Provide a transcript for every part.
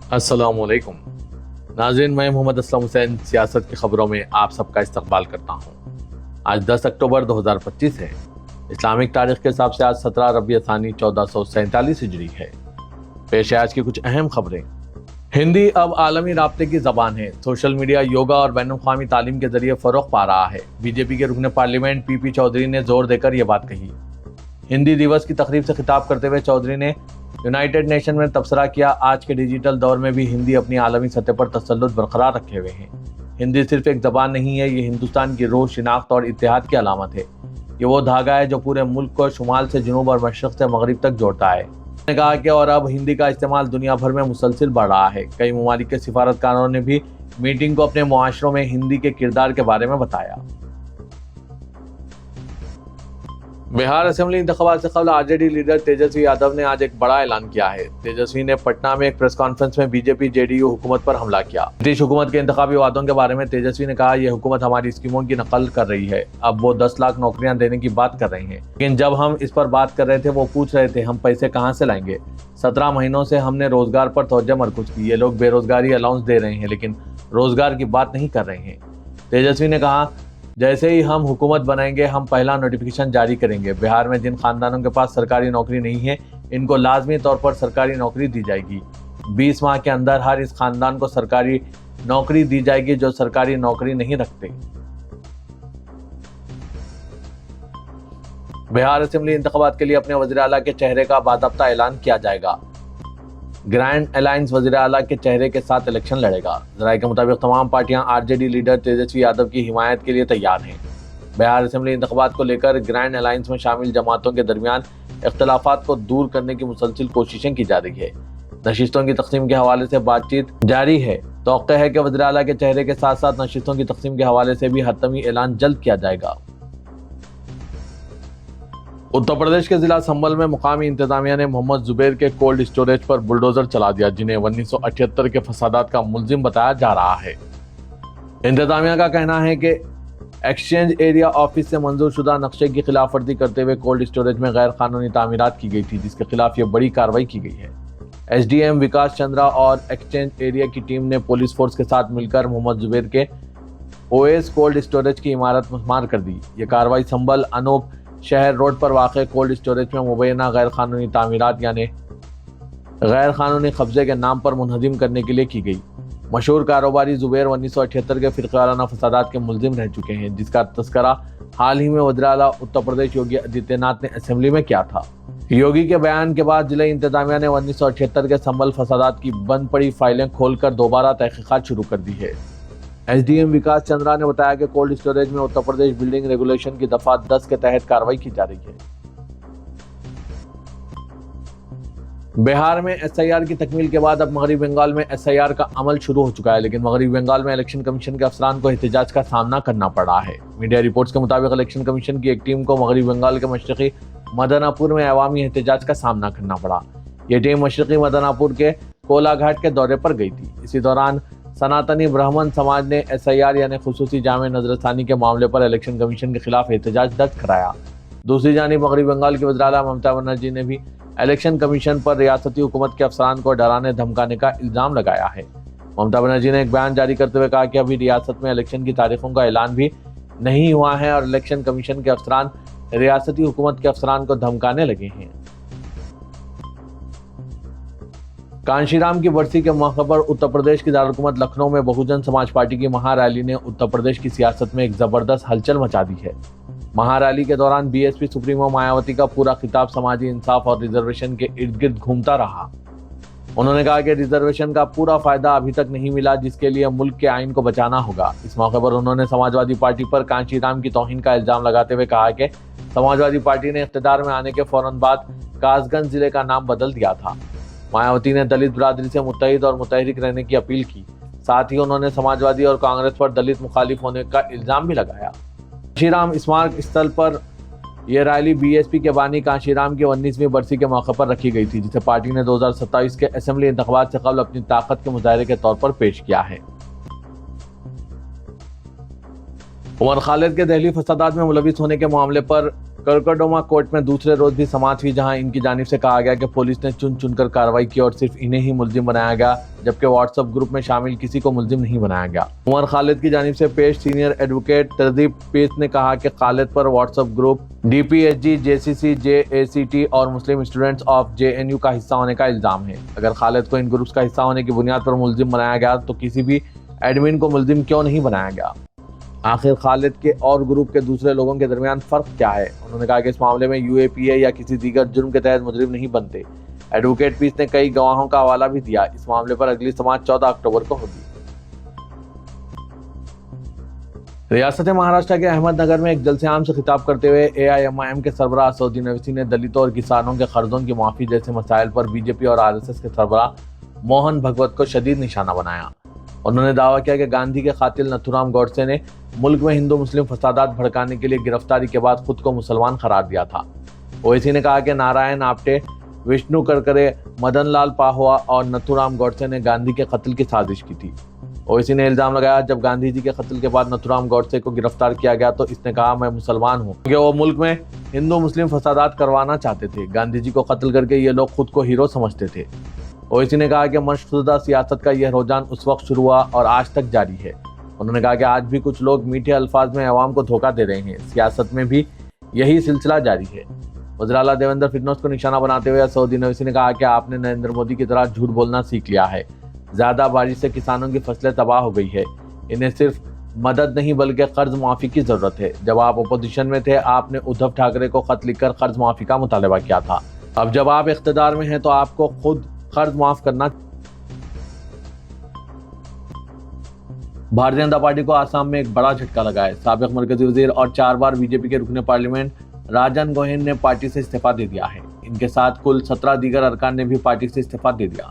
अस्सलाम वालेकुम नाज़रीन, मैं मोहम्मद असलम हुसैन सियासत की खबरों में आप सबका इस्तकबाल करता हूँ। आज 10 अक्टूबर 2025 है। इस्लामिक तारीख के हिसाब से आज 17 रबीउ थानी 1447 हिजरी है। पेश है आज की कुछ अहम खबरें। हिंदी अब आलमी राब्ते की जबान है। सोशल मीडिया, योगा और बैनुल-अक़वामी तालीम के जरिए फरोग पा रहा है। बीजेपी के रुकन पार्लियामेंट पीपी चौधरी ने जोर देकर यह बात कही। हिंदी दिवस की तकरीब से खिताब करते हुए चौधरी ने यूनाइटेड नेशन में तबसरा किया, आज के डिजिटल दौर में भी हिंदी अपनी आलमी सतह पर तसल्लुत बरकरार रखे हुए है। हिंदी सिर्फ एक जबान नहीं है, ये हिंदुस्तान की रूह, शिनाख्त और इत्तेहाद की अलामत है। ये वो धागा है जो पूरे मुल्क को शुमाल से जनूब और मशरक़ से मगरिब तक जोड़ता है। उन्होंने कहा कि और अब हिंदी का इस्तेमाल दुनिया भर में मुसलसिल बढ़ रहा है। कई ममालिक के सिफारतकारों ने भी मीटिंग को अपने मुआशरों में हिंदी के किरदार के बारे में बताया। बिहार असेंबली इंतखाबात से कबल आरजेडी लीडर तेजस्वी यादव ने आज एक बड़ा ऐलान किया है। तेजस्वी ने पटना में एक प्रेस कॉन्फ्रेंस में बीजेपी जेडीयू हुकूमत पर हमला किया। नीतीश हुकूमत के इंतखाबी वादों के बारे में तेजस्वी ने कहा, यह हुकूमत हमारी स्कीमों की नकल कर रही है। अब वो 10 लाख नौकरियां देने की बात कर रहे हैं, लेकिन जब हम इस पर बात कर रहे थे वो पूछ रहे थे हम पैसे कहाँ से लाएंगे। 17 महीनों से हमने रोजगार पर तवज्जो मरकूज की। ये लोग बेरोजगारी अलाउंस दे रहे हैं लेकिन रोजगार की बात नहीं कर रहे हैं। तेजस्वी ने कहा, जैसे ही हम हुकूमत बनाएंगे हम पहला नोटिफिकेशन जारी करेंगे। बिहार में जिन खानदानों के पास सरकारी नौकरी नहीं है, इनको लाजमी तौर पर सरकारी नौकरी दी जाएगी। 20 माह के अंदर हर इस खानदान को सरकारी नौकरी दी जाएगी जो सरकारी नौकरी नहीं रखते। बिहार असेंबली इंतखाबात के लिए अपने वज़ीर आला के चेहरे का बाज़ाब्ता ऐलान किया जाएगा। ग्रैंड अलायंस वज़ीर आला के चेहरे के साथ इलेक्शन लड़ेगा। ज़राए के मुताबिक तमाम पार्टियां आरजेडी लीडर तेजस्वी यादव की हिमायत के लिए तैयार हैं। बिहार असेंबली इंतखाबात को लेकर ग्रैंड अलायंस में शामिल जमातों के दरमियान इख्तलाफात को दूर करने की मुसलसिल कोशिशें की जा रही है। नशिस्तों की तकसीम के हवाले से बातचीत जारी है। तौक़्ता है कि वज़ीर आला के चेहरे के साथ साथ नशिस्तों की तकसीम के हवाले से भी हतमी ऐलान जल्द किया जाएगा। उत्तर प्रदेश के जिला संभल में मुकामी इंतजामिया ने मोहम्मद जुबैर के कोल्ड स्टोरेज पर बुलडोजर चला दिया, जिन्हें 1978 के फसादात का मुलजिम बताया जा रहा है। इंतजामिया का कहना है कि एक्सचेंज एरिया ऑफिस से मंजूर शुदा नक्शे की खिलाफ वर्जी करते हुए कोल्ड स्टोरेज में गैर कानूनी तामीरात की गई थी, जिसके खिलाफ ये बड़ी कार्रवाई की गई है। एसडीएम विकास चंद्रा और एक्सचेंज एरिया की टीम ने पुलिस फोर्स के साथ मिलकर मोहम्मद जुबैर के ओएस कोल्ड स्टोरेज की इमारत मुस्मार कर दी। ये कार्रवाई संभल अनूप शहर रोड पर वाक़ कोल्ड स्टोरेज में मुबैना गैर कानूनी तामीरात यानी गैर कानूनी कब्जे के नाम पर मुनहदिम करने के लिए की गई। मशहूर कारोबारी जुबैर 1978 के फिरकाराना फसादात के मुलजिम रह चुके हैं, जिसका तस्करा हाल ही में वज़ीर आला उत्तर प्रदेश योगी आदित्यनाथ ने असेंबली में किया था। योगी के बयान के बाद जिला इंतजामिया ने 1978 के संभल फसादात की बंद पड़ी फाइलें खोलकर दोबारा तहकीकात शुरू कर दी है। एसडीएम विकास चंद्रा ने बताया कि कोल्ड स्टोरेज में उत्तर प्रदेश बिल्डिंग रेगुलेशन की दफा 10 के तहत कार्रवाई की जा रही है। बिहार में एसआईआर की तकमील के बाद अब मगरबी बंगाल में एसआईआर का अमल शुरू हो चुका है, लेकिन मगरबी बंगाल में इलेक्शन कमीशन के अफसरान को एहतजाज का सामना करना पड़ रहा है। मीडिया रिपोर्ट्स के मुताबिक इलेक्शन कमीशन की एक टीम को मगरबी बंगाल के मशरकी मदनापुर में अवामी एहतजाज का सामना करना पड़ा। ये टीम मशरकी मदनापुर के कोलाघाट के दौरे पर गई थी। इसी दौरान सनातनी ब्राह्मण समाज ने एसआईआर यानी खुसूसी जामे नजरसानी के मामले पर इलेक्शन कमीशन के खिलाफ एहतजाज दर्ज कराया। दूसरी जानिब मगरबी बंगाल की वज़ीर आला ममता बनर्जी ने भी इलेक्शन कमीशन पर रियासती हुकूमत के अफसरान को डराने धमकाने का इल्जाम लगाया है। ममता बनर्जी ने एक बयान जारी करते हुए कहा कि अभी रियासत में इलेक्शन की तारीखों का ऐलान भी नहीं हुआ है और इलेक्शन कमीशन के अफसरान रियासती हुकूमत के अफसरान को धमकाने लगे हैं। कांशीराम की बरसी के मौके पर उत्तर प्रदेश की दारुलहुकूमत लखनऊ में बहुजन समाज पार्टी की महारैली ने उत्तर प्रदेश की सियासत में एक जबरदस्त हलचल मचा दी है। महारैली के दौरान बीएसपी सुप्रीमो मायावती का पूरा खिताब समाजी इंसाफ और रिजर्वेशन के इर्द गिर्द घूमता रहा। उन्होंने कहा कि रिजर्वेशन का पूरा फायदा अभी तक नहीं मिला, जिसके लिए मुल्क के आइन को बचाना होगा। इस मौके पर उन्होंने समाजवादी पार्टी पर कांशीराम की तौहीन का इल्जाम लगाते हुए कहा कि समाजवादी पार्टी ने इख्तियार में आने के फौरन बाद कासगंज जिले का नाम बदल दिया था। मायावती ने दलित बिरादरी से मुत्तहिद और मुतहरिक रहने की अपील की। साथ ही उन्होंने समाजवादी और कांग्रेस पर दलित मुखालिफ होने का इल्जाम भी लगाया। कांशीराम स्मारक स्थल पर यह रैली बीएसपी के बानी कांशीराम की 19वीं बरसी के मौके पर रखी गई थी, जिसे पार्टी ने 2027 के असेंबली इंतखाबात से कबल अपनी ताकत के मुजाहरे के तौर पर पेश किया है। उमर खालिद के दहली फसादात में मुलविस होने के मामले पर करकड़ोमा कोर्ट में दूसरे रोज भी समाअत हुई, जहां इनकी जानिब से कहा गया कि पुलिस ने चुन चुनकर कार्रवाई की और सिर्फ इन्हें ही मुल्जिम बनाया गया, जबकि व्हाट्सएप ग्रुप में शामिल किसी को मुल्जिम नहीं बनाया गया। उमर खालिद की जानिब से पेश सीनियर एडवोकेट तरदीप पीस ने कहा कि खालिद पर WhatsApp group DPSG, JCC, JACT और मुस्लिम स्टूडेंट्स ऑफ JNU का हिस्सा होने का इल्जाम है। अगर खालिद को इन ग्रुप्स का हिस्सा होने की बुनियाद पर मुल्जिम बनाया गया तो किसी भी एडमिन को मुल्जिम क्यों नहीं बनाया गया? आखिर खालिद के और ग्रुप के दूसरे लोगों के दरमियान फर्क क्या है? उन्होंने कहा कि इस मामले में UAPA या किसी दीगर जुर्म के तहत मुजरिम नहीं बनते। एडवोकेट पीस ने कई गवाहों का हवाला भी दिया। इस मामले पर अगली समाअत 14 अक्टूबर को होगी। रियासत महाराष्ट्र के अहमदनगर में एक जलसे-आम से खिताब करते हुए AIMIM के सरबराह असदुद्दीन ओवैसी ने दलितों और किसानों के कर्जों की माफी जैसे मसाइल पर BJP और RSS के सरबराह मोहन भगवत को शदीद निशाना बनाया। उन्होंने दावा किया कि गांधी के कातिल नथुराम गोडसे ने मुल्क में हिंदू मुस्लिम फसादात भड़काने के लिए गिरफ्तारी के बाद खुद को मुसलमान करार दिया था। ओवैसी ने कहा कि नारायण आप्टे, विष्णु करकरे, मदन लाल पाहुआ और नथुराम गोडसे ने गांधी के कत्ल की साजिश की थी। ओवैसी ने इल्जाम लगाया, जब गांधी जी के कत्ल के बाद नथुराम गोडसे को गिरफ्तार किया गया तो इसने कहा मैं मुसलमान हूँ, क्योंकि वो मुल्क में हिंदू मुस्लिम फसादात करवाना चाहते थे। गांधी जी को कत्ल करके ये लोग खुद को हीरो समझते थे। ओवैसी ने कहा कि मशरूदा सियासत का यह रुझान उस वक्त शुरू हुआ और आज तक जारी है। उन्होंने कहा कि आज भी कुछ लोग मीठे अल्फाज में अवाम को धोखा दे रहे हैं। सियासत में भी यही सिलसिला जारी है। वज़ीर आला देवेंद्र फडणवीस को निशाना बनाते हुए असदुद्दीन ओवैसी ने कहा कि आपने नरेंद्र मोदी की तरह झूठ बोलना सीख लिया है। ज्यादा बारिश से किसानों की फसलें तबाह हो गई है। इन्हें सिर्फ मदद नहीं बल्कि कर्ज माफी की जरूरत है। जब आप अपोजिशन में थे आपने उद्धव ठाकरे को खत लिखकर कर्ज माफी का मुतालबा किया था। अब जब आप इख्तिदार में हैं तो आपको खुद कर्ज माफ करना। भारतीय जनता पार्टी को आसाम में एक बड़ा झटका लगा है। साबिक मरकजी वजीर और 4 बार BJP के रुकने पार्लियामेंट राजन गोहेन ने पार्टी से इस्तीफा दे दिया है। इनके साथ कुल 17 दीगर अरकान ने भी पार्टी से इस्तीफा दे दिया।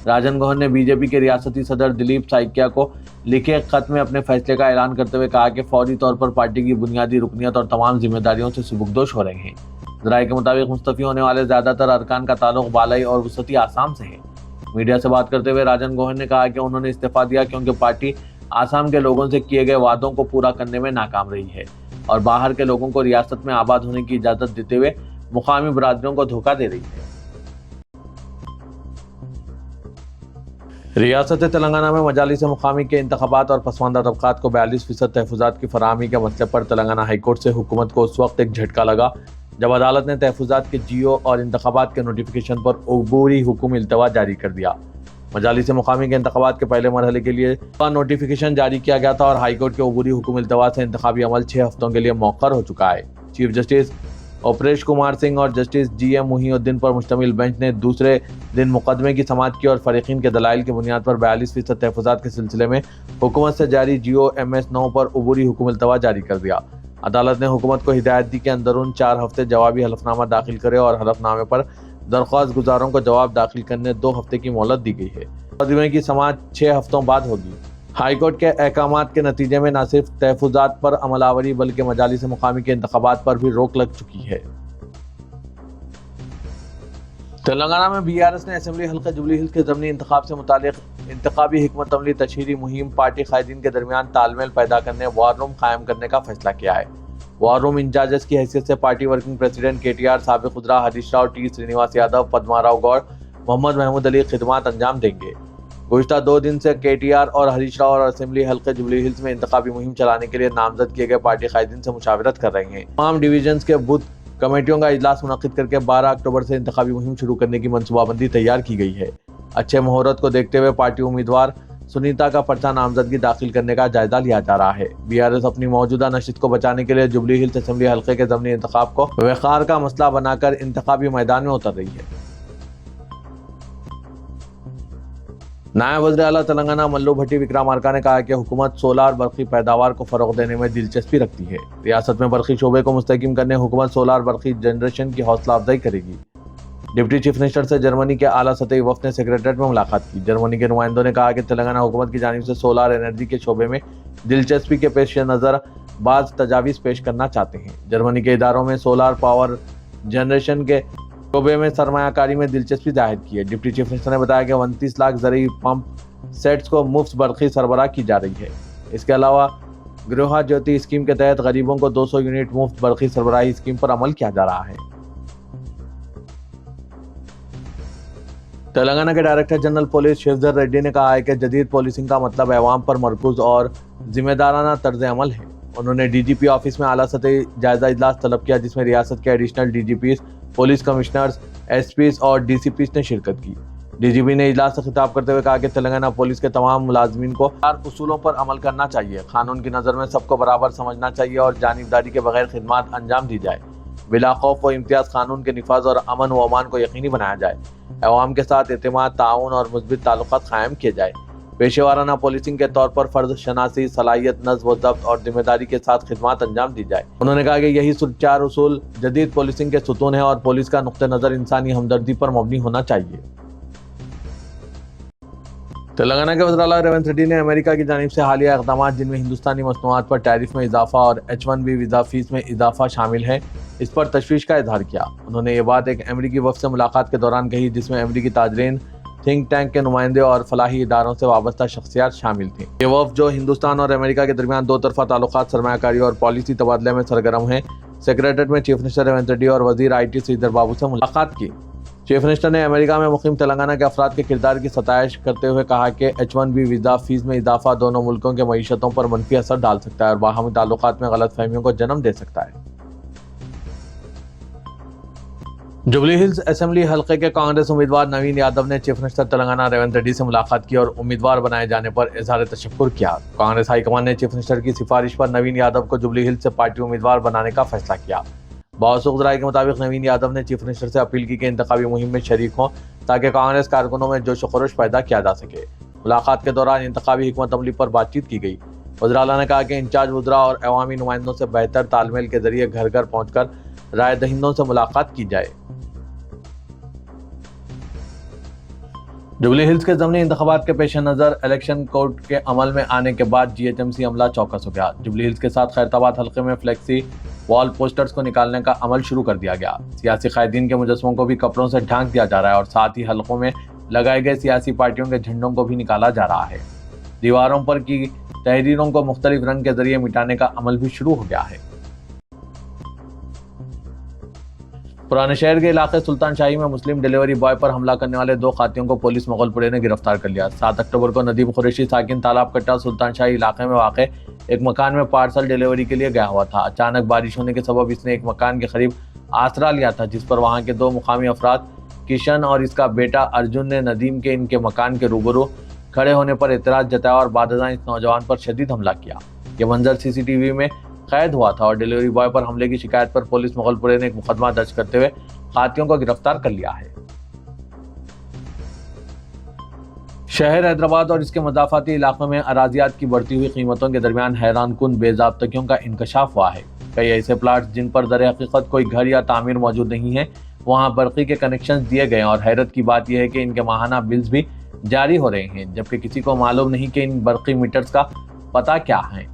राजन गोहेन ने BJP के रियासती सदर दिलीप साइकिया को लिखे खत में अपने फैसले का ऐलान करते हुए कहा कि फौरी तौर पर पार्टी की बुनियादी रुकनियत और तमाम जिम्मेदारियों से सुबुकदोश हो रहे हैं। जराये के मुताबिक मुस्तफी होने वाले ज्यादातर अरकान का ताल्लुक बालाई और वसती आसाम से है। मीडिया से बात करते हुए राजन गोहेन ने कहा कि उन्होंने इस्तीफा दिया क्योंकि पार्टी आसाम के लोगों से किए गए वादों को पूरा करने में नाकाम रही है और बाहर के लोगों को रियासत में आबाद होने की इजाजत देते हुए मुकामी बरादरियों को धोखा दे रही है। रियासत तेलंगाना में मजालिस मुकामी के इंतखाबात और पसमानदा तबकात को 42% तहफुजात की फराहमी के मसले पर तेलंगाना हाईकोर्ट से हुकूमत को उस वक्त एक झटका लगा जब अदालत ने तहफुजात के GO और इंतखाबात के नोटिफिकेशन पर अबूरी हुक्म इल्तवा जारी कर दिया। मजालिस मुकामी के इंतखाबात के पहले मरहले के लिए नोटिफिकेशन जारी किया गया था और हाईकोर्ट के अबूरी हुक्म इल्तवा से इंतखाबी अमल 6 हफ्तों के लिए मौखर हो चुका है। चीफ जस्टिस अपरेश कुमार सिंह और जस्टिस GM मुहिउद्दीन पर मुश्तमिल बेंच ने दूसरे दिन मुकदमे की समाअत की और फरीकीन के दलाइल की बुनियाद पर 42% तहफुजात के सिलसिले में हुकूमत से जारी GO MS 9 पर अबूरी हुक्म इल्तवा जारी कर दिया। अदालत ने हुकूमत को हिदायत दी कि अंदरून 4 हफ्ते जवाबी हलफनामा दाखिल करे और हलफनामे पर दरख्वास्त गुजारों को जवाब दाखिल करने 2 हफ्ते की मोहलत दी गई है। मुकदमे की समाअत 6 हफ्तों बाद होगी। हाईकोर्ट के अहकामात के नतीजे में न सिर्फ तहफुजात पर अमलावरी बल्कि मजालिस मुकामी के इंतखाबात पर भी रोक लग चुकी है। तेलंगाना में BRS ने असेंबली हल्का जुबली हिल्स के ज़मनी इंतखाब से मुतालिक इंतखाबी हिकमत अमली तशहीरी मुहिम पार्टी कायदीन के दरमियान तालमेल पैदा करने वार रूम कायम करने का फैसला किया है। वार रूम इंचार्जेस की हैसियत से पार्टी वर्किंग प्रेसिडेंट KTR, साबिक खुदरा हरीश राव, T श्रीनिवास यादव, पद्माराव गौड़, मोहम्मद महमूद अली खिदमत अंजाम देंगे। गुज़िश्ता 2 दिन से KTR और हरीश राव और असेंबली हल्के जुबली हिल्स में इंतखाबी मुहिम चलाने के लिए नामजद किए गए पार्टी कायदीन से मुशावरत कर रहे हैं। तमाम डिवीजन के बूथ कमेटियों का इजलास मुनक्किद करके 12 अक्टूबर से इंतखाबी मुहिम शुरू करने की मनसूबाबंदी तैयार की गई है। अच्छे मुहूर्त को देखते हुए पार्टी उम्मीदवार सुनीता का पर्चा नामजदगी दाखिल करने का जायजा लिया जा रहा है। BRS अपनी मौजूदा नशिस्त को बचाने के लिए जुबली हिल्स असेंबली हल्के के ज़मनी इंतखाब को वक़ार का मसला बनाकर इंतखाबी मैदान में उतर रही है। नायब वज़ीर आला तेलंगाना मल्लू भट्टी विक्रमार्का ने कहा कि हुकूमत सोलार बरक़ी पैदावार को फ़रोग़ देने में दिलचस्पी रखती है। रियासत में बरक़ी शोबे को मुस्तहकम करने हुकूमत सोलार बरक़ी जनरेशन की हौसला अफजाई करेगी। डिप्टी चीफ मिनिस्टर से जर्मनी के आला सतही वफ़द ने सेक्रेटरीट में मुलाकात की। जर्मनी के नुमाइंदों ने कहा कि तेलंगाना हुकूमत की जानिब से सोलार एनर्जी के शोबे में दिलचस्पी के पेश नज़र बाज़ तजावीज़ पेश करना चाहते हैं। जर्मनी के इदारों में सोलार पावर जनरेशन के शोबे में सरमायाकारी में दिलचस्पी जाहिर की है। डिप्टी चीफ मिनिस्टर ने बताया कि 29 लाख ज़रूरी पंप सेट्स को मुफ्त बरक़ी सरबराह की जा रही है। इसके अलावा گروہ جیوتی اسکیم کے تحت غریبوں کو 200 یونٹ مفت برقی سربراہی اسکیم پر عمل کیا جا رہا ہے۔ تلنگانہ کے ڈائریکٹر جنرل پولیس شیوزر ریڈی نے کہا ہے کہ جدید پولیسنگ کا مطلب عوام پر مرکوز اور ذمہ دارانہ طرز عمل ہے۔ انہوں نے ڈی جی پی آفس میں اعلیٰ سطحی جائزہ اجلاس طلب کیا جس میں ریاست کے additional D G Ps, police commissioners, S Ps اور ڈی سی پیز نے شرکت کی۔ ڈی جی پی نے اجلاس سے خطاب کرتے ہوئے کہا کہ تلنگانہ پولیس کے تمام ملازمین کو اصولوں پر عمل کرنا چاہیے، قانون کی نظر میں سب کو برابر سمجھنا چاہیے اور جانبداری کے بغیر خدمات انجام دی جائے۔ بلا خوف و امتیاز قانون کے نفاذ اور امن و امان کو یقینی بنایا جائے، عوام کے ساتھ اعتماد، تعاون اور مثبت تعلقات قائم کیے جائے۔ پیشہ ورانہ پولیسنگ کے طور پر فرض شناسی، صلاحیت، نظم و ضبط اور ذمہ داری کے ساتھ خدمات انجام دی جائے۔ انہوں نے کہا کہ یہی 4 اصول جدید پولیسنگ کے ستون ہیں اور پولیس کا نقطہ نظر انسانی ہمدردی پر مبنی ہونا چاہیے۔ تلنگانہ کے وزیر اعلیٰ ریونت ریڈی نے امریکہ کی جانب سے حالیہ اقدامات جن میں ہندوستانی مصنوعات پر ٹیرف میں اضافہ اور H1B ویزا فیس میں اضافہ شامل ہے، اس پر تشویش کا اظہار کیا۔ انہوں نے یہ بات ایک امریکی وفد سے ملاقات کے دوران کہی جس میں امریکی تاجرین، تھنک ٹینک کے نمائندے اور فلاحی اداروں سے وابستہ شخصیات شامل تھیں۔ یہ وفد جو ہندوستان اور امریکہ کے درمیان دو طرفہ تعلقات، سرمایہ کاری اور پالیسی تبادلے میں سرگرم ہیں، سیکریٹریٹ میں چیف منسٹر ریونت ریڈی اور وزیر IT سریدھر بابو سے ملاقات کی۔ چیف منسٹر نے امریکہ میں مقیم تلنگانہ کے افراد کے کردار کی ستائش کرتے ہوئے کہا کہ H1B ویزا فیس میں اضافہ دونوں ملکوں کے معیشتوں پر منفی اثر ڈال سکتا ہے اور باہمی تعلقات میں غلط فہمیوں کو جنم دے سکتا ہے۔ جوبلی ہلز اسمبلی حلقے کے کانگریس امیدوار نوین یادو نے چیف منسٹر تلنگانہ ریونت ریڈی سے ملاقات کی اور امیدوار بنائے جانے پر اظہار تشکر کیا۔ کانگریس ہائی کمان نے چیف منسٹر کی سفارش پر نوین یادو کو جوبلی ہلز سے پارٹی امیدوار بنانے کا فیصلہ کیا۔ باوثوق ذرائع کے مطابق نوین یادو نے چیف منسٹر سے اپیل کی کہ انتخابی مہم میں شریک ہوں تاکہ کانگریس کارکنوں میں جوش و خروش پیدا کیا جا سکے۔ ملاقات کے دوران انتخابی حکمت عملی پر بات چیت کی گئی۔ وزیر اعلیٰ نے کہا کہ انچارج وزراء اور عوامی نمائندوں سے بہتر تال میل کے ذریعے گھر گھر پہنچ کر رائے دہندوں سے ملاقات کی جائے۔ جوبلی ہلز کے ضمنی انتخابات کے پیش نظر الیکشن کوڈ کے عمل میں آنے کے بعد GHMC عملہ چوکس ہو گیا۔ جوبلی ہلز کے ساتھ خیرتآباد حلقے میں فلیکسی وال پوسٹرز کو نکالنے کا عمل شروع کر دیا گیا۔ سیاسی قائدین کے مجسموں کو بھی کپڑوں سے ڈھانک دیا جا رہا ہے اور ساتھ ہی حلقوں میں لگائے گئے سیاسی پارٹیوں کے جھنڈوں کو بھی نکالا جا رہا ہے۔ دیواروں پر کی تحریروں کو مختلف رنگ کے ذریعے مٹانے کا عمل بھی شروع ہو گیا ہے۔ پرانے شہر کے علاقے سلطان شاہی میں مسلم ڈیلیوری بوائے پر حملہ کرنے والے 2 قاتلوں کو پولیس مغل پورے نے گرفتار کر لیا۔ 7 اکتوبر کو ندیم قریشی ساکن تالاب کٹا سلطان شاہی علاقے میں واقع ایک مکان میں پارسل ڈیلیوری کے لیے گیا ہوا تھا۔ اچانک بارش ہونے کے سبب اس نے ایک مکان کے قریب آسرا لیا تھا جس پر وہاں کے 2 مقامی افراد کشن اور اس کا بیٹا ارجن نے ندیم کے ان کے مکان کے روبرو کھڑے ہونے پر اعتراض جتایا اور بعد ازاں اس نوجوان پر شدید حملہ کیا۔ یہ منظر CCTV میں قید ہوا تھا اور ڈیلیوری بوائے پر حملے کی شکایت پر پولیس مغل پورے نے ایک مقدمہ درج کرتے ہوئے قاتلوں کو گرفتار کر لیا ہے۔ شہر حیدرآباد اور اس کے مضافاتی علاقوں میں اراضیات کی بڑھتی ہوئی قیمتوں کے درمیان حیران کن بے ضابطگیوں کا انکشاف ہوا ہے۔ کئی ایسے پلاٹس جن پر در حقیقت کوئی گھر یا تعمیر موجود نہیں ہے وہاں برقی کے کنیکشن دیے گئے اور حیرت کی بات یہ ہے کہ ان کے ماہانہ بلز بھی جاری ہو رہے ہیں جبکہ کسی کو معلوم نہیں کہ ان برقی میٹرز کا پتہ کیا ہے۔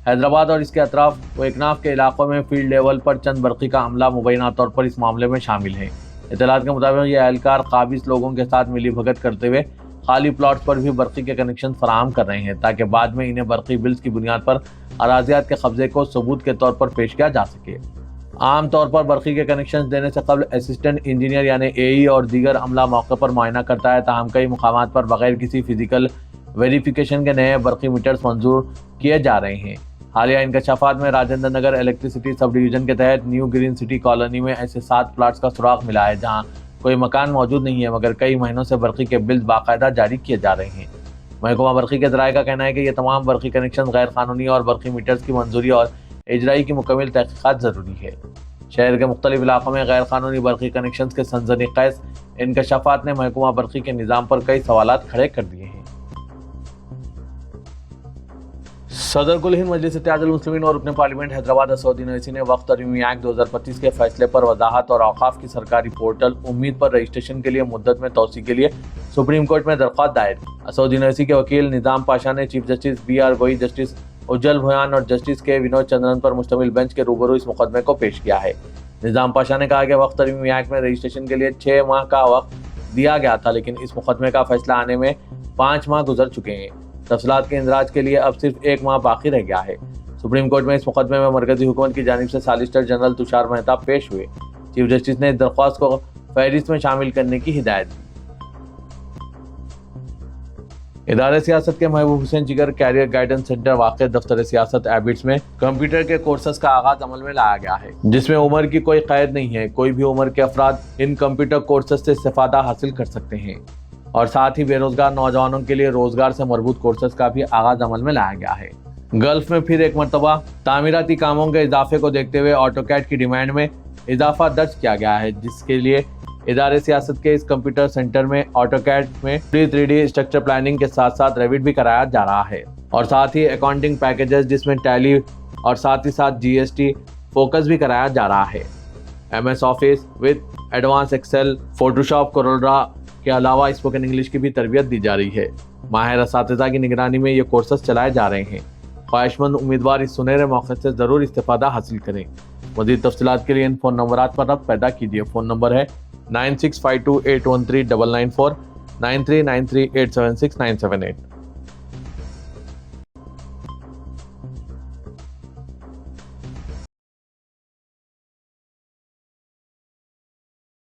حیدرآباد اور اس کے اطراف و اکناف کے علاقوں میں فیلڈ لیول پر چند برقی کا عملہ مبینہ طور پر اس معاملے میں شامل ہے۔ اطلاعات کے مطابق یہ اہلکار قابض لوگوں کے ساتھ ملی بھگت کرتے ہوئے خالی پلاٹس پر بھی برقی کے کنیکشن فراہم کر رہے ہیں تاکہ بعد میں انہیں برقی بلز کی بنیاد پر اراضیات کے قبضے کو ثبوت کے طور پر پیش کیا جا سکے۔ عام طور پر برقی کے کنیکشن دینے سے قبل اسسٹنٹ انجینئر یعنی AE اور دیگر عملہ موقع پر معائنہ کرتا ہے، تاہم کئی مقامات پر بغیر کسی فزیکل ویریفیکیشن کے نئے برقی میٹرز منظور کیے جا رہے ہیں۔ حالیہ انکشافات میں Rajendra Nagar electricity sub division کے تحت نیو گرین سٹی کالونی میں ایسے 7 پلاٹس کا سراغ ملا ہے جہاں کوئی مکان موجود نہیں ہے مگر کئی مہینوں سے برقی کے بلز باقاعدہ جاری کیے جا رہے ہیں۔ محکمہ برقی کے ذرائع کا کہنا ہے کہ یہ تمام برقی کنیکشن غیر قانونی اور برقی میٹرز کی منظوری اور اجرائی کی مکمل تحقیقات ضروری ہے۔ شہر کے مختلف علاقوں میں غیر قانونی برقی کنیکشنز کے سنسنی خیز انکشافات نے محکمہ برقی کے نظام پر کئی سوالات کھڑے کر دیے ہیں۔ صدر کل ہند مجلس اتحاد المسلمین اور رکن پارلیمنٹ حیدرآباد اسدالدین اویسی نے وقف ترمیمی ایکٹ 2025 کے فیصلے پر وضاحت اور اوقاف کی سرکاری پورٹل امید پر رجسٹریشن کے لیے مدت میں توسیع کے لیے سپریم کورٹ میں درخواست دائر کی۔ اسدالدین اویسی کے وکیل نظام پاشا نے چیف جسٹس BR گوئی، جسٹس اجل بھویان اور جسٹس کے ونود چندرن پر مشتمل بینچ کے روبرو اس مقدمے کو پیش کیا ہے۔ نظام پاشا نے کہا کہ وقف ترمیمی ایکٹ میں رجسٹریشن کے لیے 6 ماہ کا وقت دیا گیا تھا لیکن اس مقدمے کا فیصلہ آنے میں 5 ماہ گزر چکے ہیں۔ تفصیلات کے اندراج کے لیے اب صرف 1 ماہ باقی رہ گیا ہے۔ सुप्रीम कोर्ट में इस मुकदमे में मरकजी हुकूमत की जानिब से सॉलिसिटर जनरल तुषार मेहता पेश हुए। चीफ जस्टिस ने इस दरख्वास्त को फहरिस्त में शामिल करने की हिदायत दी। इदारे सियासत के महबूब हुसैन जिगर कैरियर गाइडेंस सेंटर वाक़ दफ्तर सियासत एबिट्स में कंप्यूटर के कोर्सेज का आगाज अमल में लाया गया है, जिसमें उम्र की कोई कैद नहीं है। कोई भी उम्र के अफराद इन कंप्यूटर कोर्सेज से इस्तेफादा हासिल कर सकते हैं और साथ ही बेरोजगार नौजवानों के लिए रोजगार से मरबूत कोर्सेज का भी आगाज अमल में लाया गया है। गल्फ में फिर एक मरतबा तामीराती कामों के इजाफे को देखते हुए ऑटोकैड की डिमांड में इजाफा दर्ज किया गया है, जिसके लिए इदारे सियासत के इस कंप्यूटर सेंटर में ऑटोकैड में 3D स्ट्रक्चर प्लानिंग के साथ साथ रेविट भी कराया जा रहा है और साथ ही अकाउंटिंग पैकेजेस जिसमें टैली और साथ ही साथ GST फोकस भी कराया जा रहा है। MS office with advance Excel, Photoshop, CorelDRAW के अलावा स्पोकन इंग्लिश की भी तरबियत दी जा रही है। माहिर असातिज़ा की निगरानी में ये कोर्सेज चलाए जा रहे हैं। ख्वाहिशमंद उम्मीदवार इस सुनहरे मौके से ज़रूर इस्तेफादा हासिल करें। मज़ीद तफसीलात के लिए इन फ़ोन नंबरात पर रब्त पैदा कीजिए। फ़ोन नंबर है 9652813994, 9393876978।